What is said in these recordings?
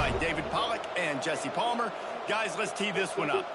by David Pollack and Jesse Palmer. Guys, let's tee this one up.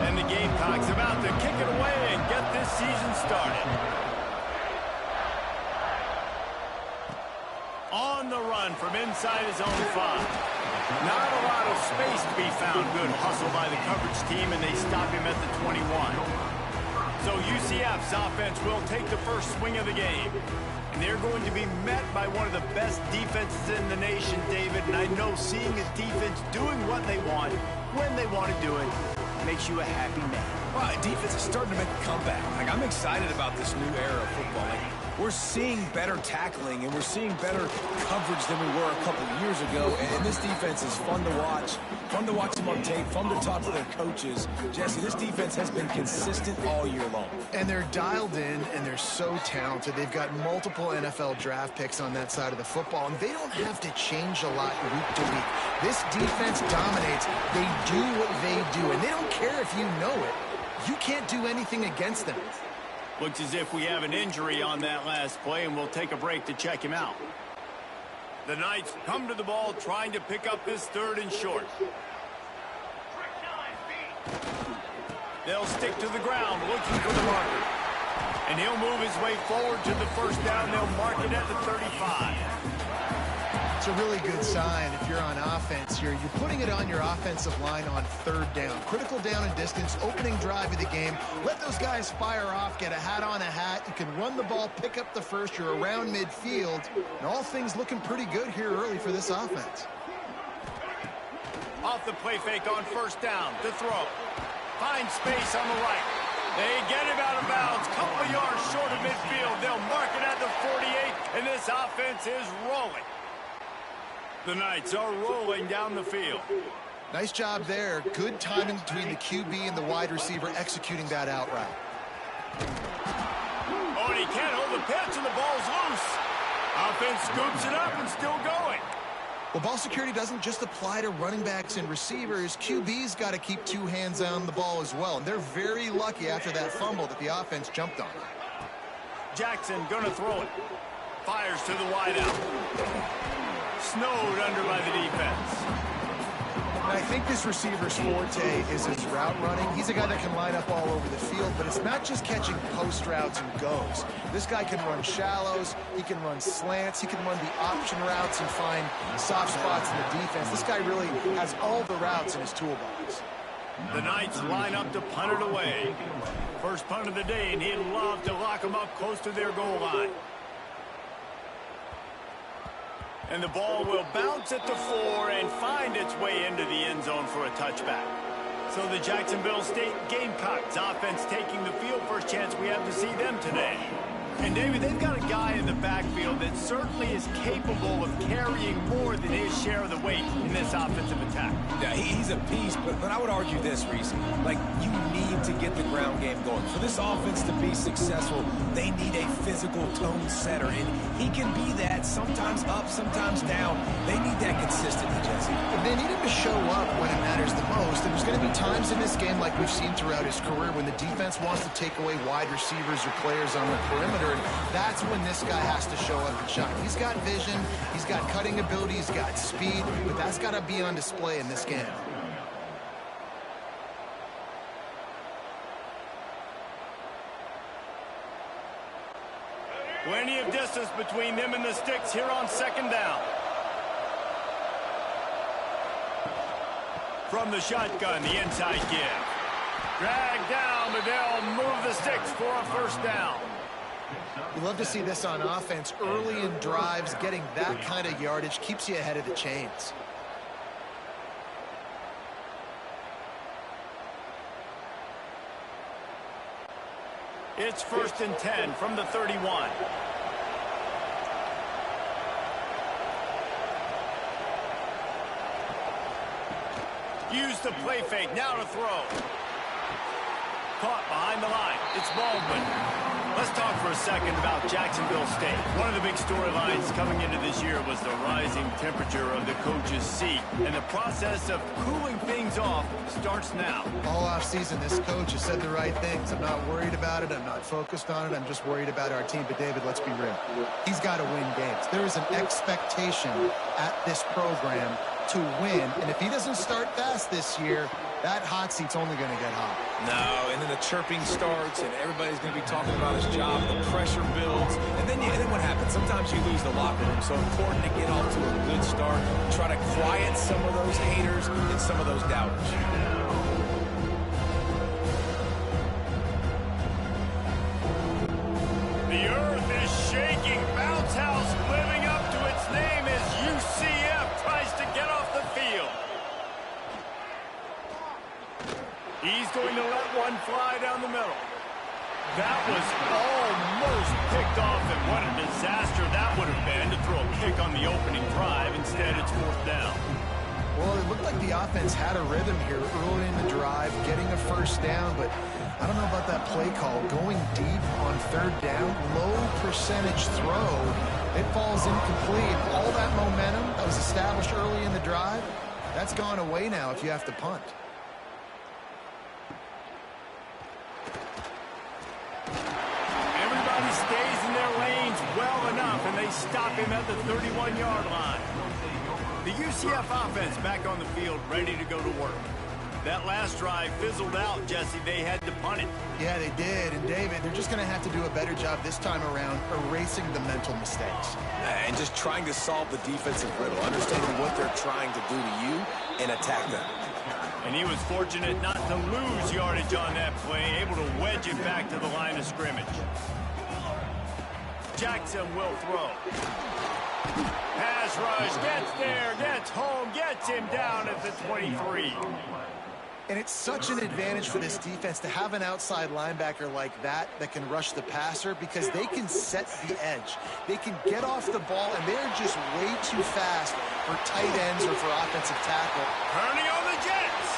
And the Gamecocks about to kick it away and get this season started. On the run from inside his own 5. Not a lot of space to be found. Good hustle by the coverage team, and they stop him at the 21. So UCF's offense will take the first swing of the game. And they're going to be met by one of the best defenses in the nation, David. And I know seeing a defense doing what they want, when they want to do it, makes you a happy man. Well, defense is starting to make a comeback. I'm excited about this new era of football. We're seeing better tackling, and we're seeing better coverage than we were a couple of years ago. And this defense is fun to watch them on tape, fun to talk to their coaches. Jesse, this defense has been consistent all year long. And they're dialed in, and they're so talented. They've got multiple NFL draft picks on that side of the football, and they don't have to change a lot week to week. This defense dominates. They do what they do, and they don't care if you know it. You can't do anything against them. Looks as if we have an injury on that last play, and we'll take a break to check him out. The Knights come to the ball, trying to pick up this 3rd and short. They'll stick to the ground, looking for the marker. And he'll move his way forward to the first down. They'll mark it at the 35. It's a really good sign if you're on offense here. You're putting it on your offensive line on 3rd down. Critical down and distance, opening drive of the game. Let those guys fire off, get a hat on a hat. You can run the ball, pick up the first. You're around midfield. And all things looking pretty good here early for this offense. Off the play fake on 1st down to throw. Find space on the right. They get him out of bounds. Couple of yards short of midfield. They'll mark it at the 48, and this offense is rolling. The Knights are rolling down the field. Nice job there. Good timing between the QB and the wide receiver executing that out route. Oh, and he can't hold the pitch, and the ball's loose. Offense scoops it up and still going. Well, ball security doesn't just apply to running backs and receivers. QB's got to keep 2 hands on the ball as well. And they're very lucky after that fumble that the offense jumped on. Jackson gonna throw it. Fires to the wideout. Snowed under by the defense. And I think this receiver's forte is his route running. He's a guy that can line up all over the field, but it's not just catching post routes and goes. This guy can run shallows, he can run slants, he can run the option routes and find soft spots in the defense. This guy really has all the routes in his toolbox. The Knights line up to punt it away. First punt of the day, and he'd love to lock them up close to their goal line. And the ball will bounce at the 4 and find its way into the end zone for a touchback. So the Jacksonville State Gamecocks offense taking the field. First chance we have to see them today. And, David, they've got a guy in the backfield that certainly is capable of carrying more than his share of the weight in this offensive attack. Yeah, he's a beast, but I would argue this, Reese. You need to get the ground game going. For this offense to be successful, they need a physical tone setter, and he can be that, sometimes up, sometimes down. They need that consistently, Jesse. They need him to show up when it matters the most, and there's going to be times in this game like we've seen throughout his career when the defense wants to take away wide receivers or players on the perimeter. And that's when this guy has to show up and shine. He's got vision, he's got cutting ability, he's got speed, but that's got to be on display in this game. Plenty of distance between them and the sticks here on 2nd down. From the shotgun, the inside give. Drag down, but they'll move the sticks for a 1st down. You love to see this on offense. Early in drives, getting that kind of yardage keeps you ahead of the chains. It's 1st and 10 from the 31. Use the play fake, now to throw. Caught behind the line, it's Baldwin. Let's talk for a second about Jacksonville State. One of the big storylines coming into this year was the rising temperature of the coach's seat. And the process of cooling things off starts now. All offseason, this coach has said the right things. I'm not worried about it. I'm not focused on it. I'm just worried about our team. But, David, let's be real. He's got to win games. There is an expectation at this program to win. And if he doesn't start fast this year, that hot seat's only going to get hot. No, and then the chirping starts, and everybody's going to be talking about his job, and the pressure builds. And then what happens? Sometimes you lose the locker room, so important to get off to a good start, try to quiet some of those haters and some of those doubters. The earth is shaking. Bounce House living up to its name as UCF tries to get off the field. He's going to let one fly down the middle. That was almost picked off, and what a disaster that would have been to throw a pick on the opening drive. Instead, it's 4th down. Well, it looked like the offense had a rhythm here early in the drive, getting a first down, but I don't know about that play call. Going deep on 3rd down, low percentage throw, it falls incomplete. All that momentum that was established early in the drive, that's gone away now if you have to punt. Stays in their lanes well enough, and they stop him at the 31-yard line. The UCF offense back on the field, ready to go to work. That last drive fizzled out, Jesse. They had to punt it. Yeah, they did. And, David, they're just going to have to do a better job this time around erasing the mental mistakes. And just trying to solve the defensive riddle, understanding what they're trying to do to you and attack them. And he was fortunate not to lose yardage on that play, able to wedge it back to the line of scrimmage. Jackson will throw. Pass rush, gets there, gets home, gets him down at the 23. And it's such an advantage for this defense to have an outside linebacker like that can rush the passer because they can set the edge. They can get off the ball, and they're just way too fast for tight ends or for offensive tackle. Turning on the Jets.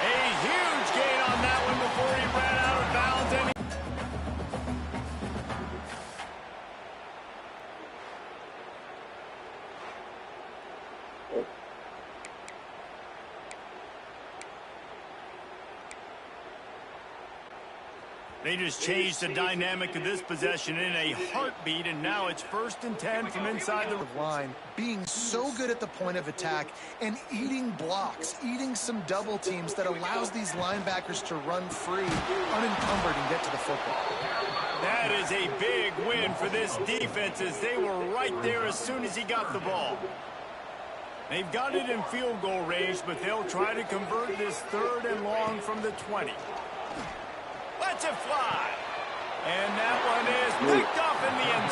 A huge gain on that one before he ran out of bounds. And they just changed the dynamic of this possession in a heartbeat, and now it's 1st and 10 from inside the line. Being so good at the point of attack and eating blocks, eating some double teams that allows these linebackers to run free, unencumbered, and get to the football. That is a big win for this defense as they were right there as soon as he got the ball. They've got it in field goal range, but they'll try to convert this 3rd and long from the 20. Lets it fly. And that one is picked up in the end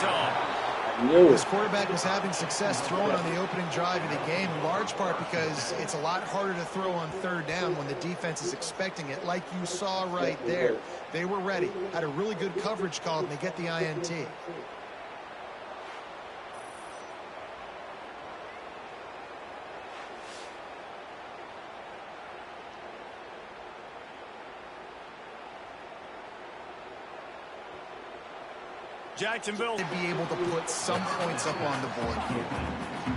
zone. This quarterback was having success throwing on the opening drive of the game, in large part because it's a lot harder to throw on 3rd down when the defense is expecting it, like you saw right there. They were ready, had a really good coverage call, and they get the INT. Jacksonville to be able to put some points up on the board here.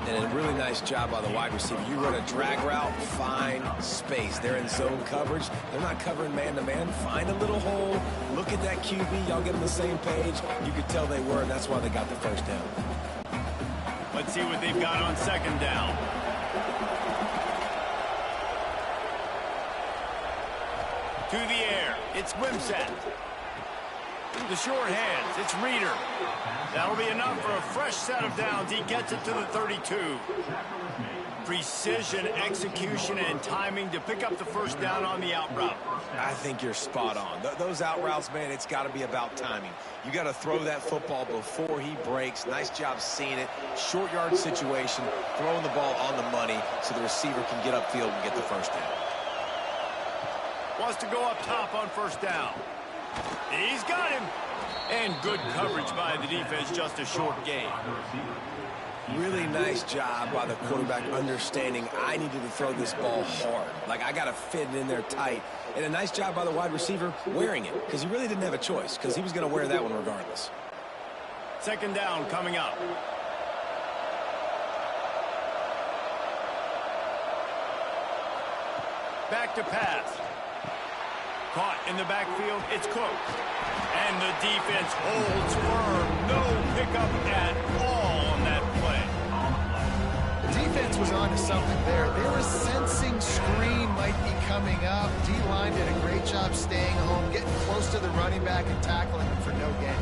And a really nice job by the wide receiver. You run a drag route, find space. They're in zone coverage. They're not covering man-to-man. Find a little hole. Look at that QB. Y'all get on the same page. You could tell they were, and that's why they got the 1st down. Let's see what they've got on 2nd down. To the air. It's Wimsatt. The short hands, it's Reeder. That'll be enough for a fresh set of downs. He gets it to the 32. Precision, execution, and timing to pick up the 1st down on the out route. I think you're spot on. Those out routes, man, it's got to be about timing. You got to throw that football before he breaks. Nice job seeing it. Short yard situation, throwing the ball on the money so the receiver can get upfield and get the 1st down. Wants to go up top on 1st down. He's got him. And good coverage by the defense, just a short gain. Really nice job by the quarterback understanding I needed to throw this ball hard. Like, I got to fit it in there tight. And a nice job by the wide receiver wearing it, because he really didn't have a choice, because he was going to wear that one regardless. Second down coming up. Back to pass. Caught in the backfield. It's Cook. And the defense holds firm. No pickup at all on that play. The defense was on to something there. They were sensing screen might be coming up. D-line did a great job staying home, getting close to the running back and tackling him for no gain.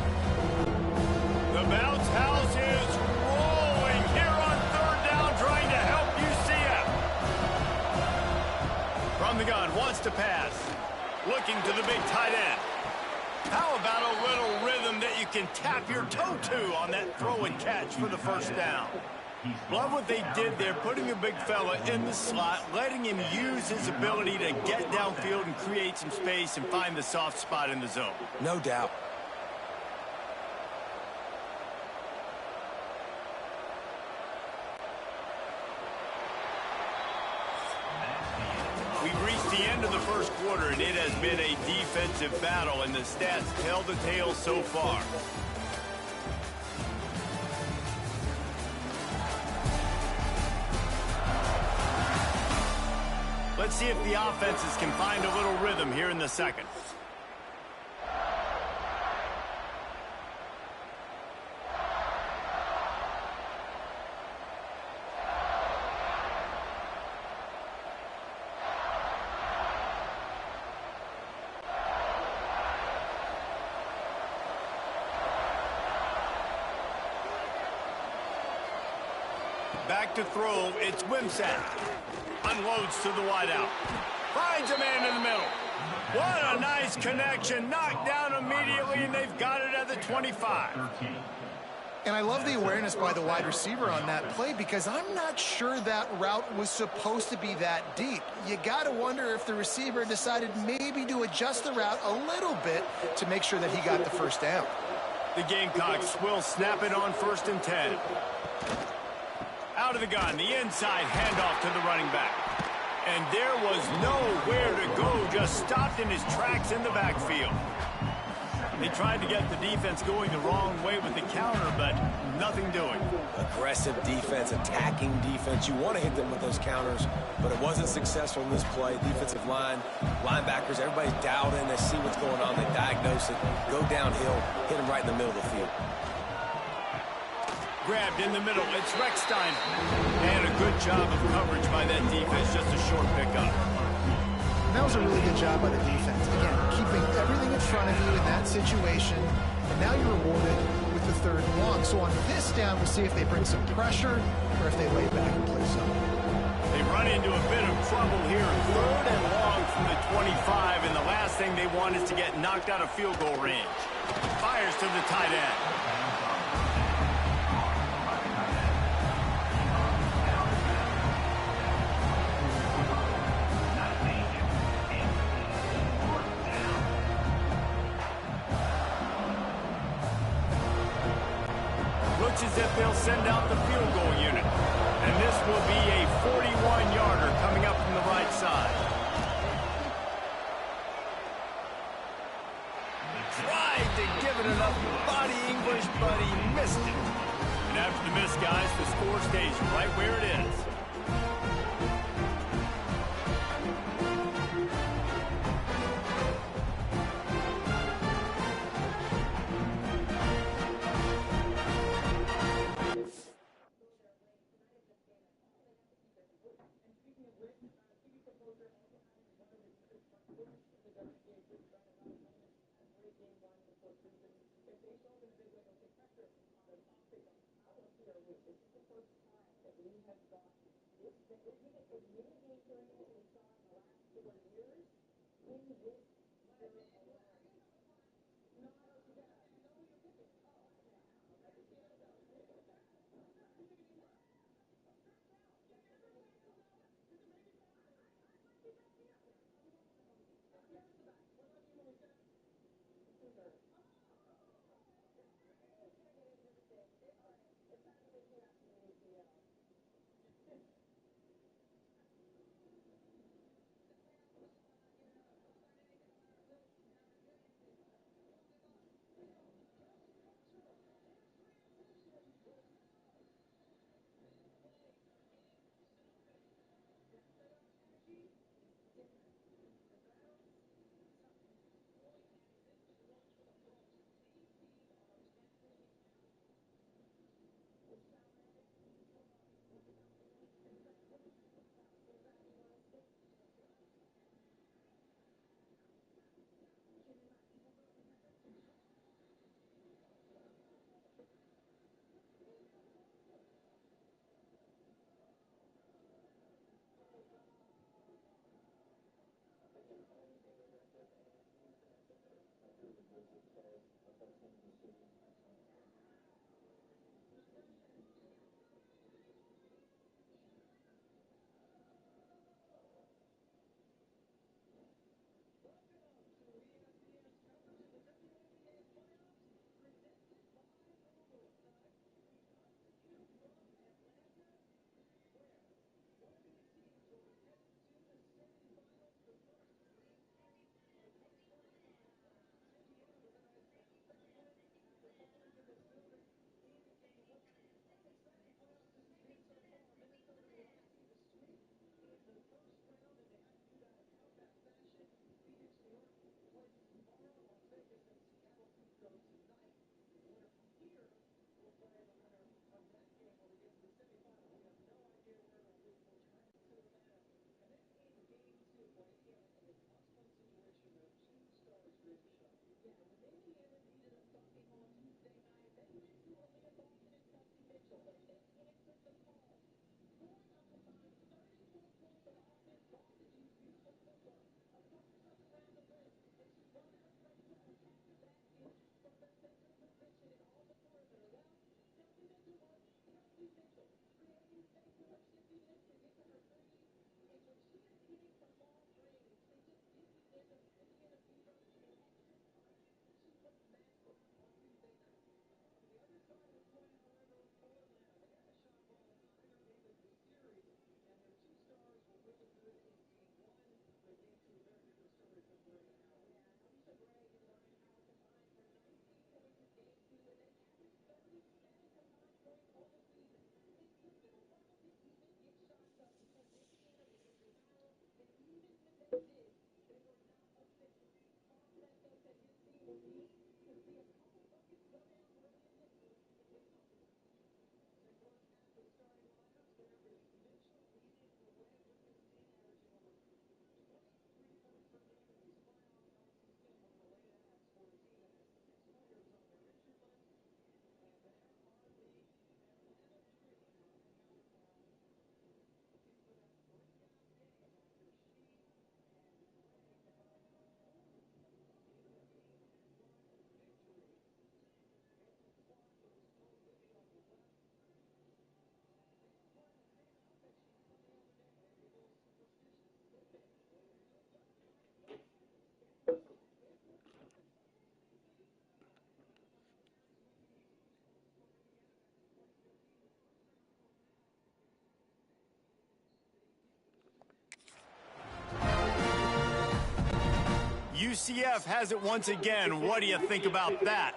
The bounce house is rolling here on third down, trying to help UCF. From the gun, wants to pass. Looking to the big tight end. How about a little rhythm that you can tap your toe to on that throw and catch for the first down? Love what they did there, putting a big fella in the slot, letting him use his ability to get downfield and create some space and find the soft spot in the zone. No doubt. We've reached the end of the first quarter, and it has been a defensive battle, and the stats tell the tale so far. Let's see if the offenses can find a little rhythm here in the second. Back to throw, it's Wimsatt. Unloads to the wideout. Finds a man in the middle. What a nice connection. Knocked down immediately, and they've got it at the 25. And I love the awareness by the wide receiver on that play, because I'm not sure that route was supposed to be that deep. You got to wonder if the receiver decided maybe to adjust the route a little bit to make sure that he got the first down. The Gamecocks will snap it on 1st and 10. Out of the gun, the inside handoff to the running back. And there was nowhere to go, just stopped in his tracks in the backfield. They tried to get the defense going the wrong way with the counter, but nothing doing. Aggressive defense, attacking defense. You want to hit them with those counters, but it wasn't successful in this play. Defensive line, linebackers, everybody's dialed in. They see what's going on. They diagnose it, go downhill, hit them right in the middle of the field. Grabbed in the middle, it's Reckstein. And a good job of coverage by that defense, just a short pickup. That was a really good job by the defense. Again, keeping everything in front of you in that situation, and now you're rewarded with the 3rd and long. So on this down, we'll see if they bring some pressure or if they lay back and play some. They run into a bit of trouble here. 3rd and long from the 25, and the last thing they want is to get knocked out of field goal range. Fires to the tight end. Looks as if they'll send out the field goal unit. And this will be a 41-yarder coming up from the right side. Tried to give it enough body English, but he missed it. And after the miss, guys, the score stays right where it is. UCF has it once again. What do you think about that?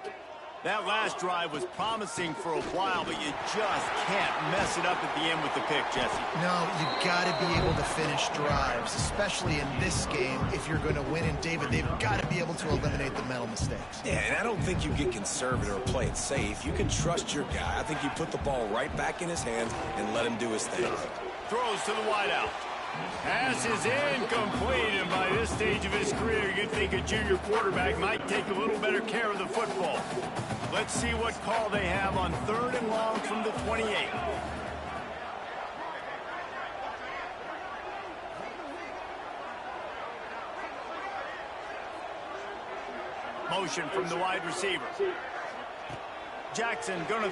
That last drive was promising for a while, but you just can't mess it up at the end with the pick, Jesse. No, you got to be able to finish drives, especially in this game. If you're going to win, and David, they've got to be able to eliminate the mental mistakes. Yeah, and I don't think you get conservative or play it safe. You can trust your guy. I think you put the ball right back in his hands and let him do his thing. Throws to the wideout. Pass is incomplete, and by this stage of his career, you'd think a junior quarterback might take a little better care of the football. Let's see what call they have on 3rd and long from the 28. Motion from the wide receiver. Jackson gonna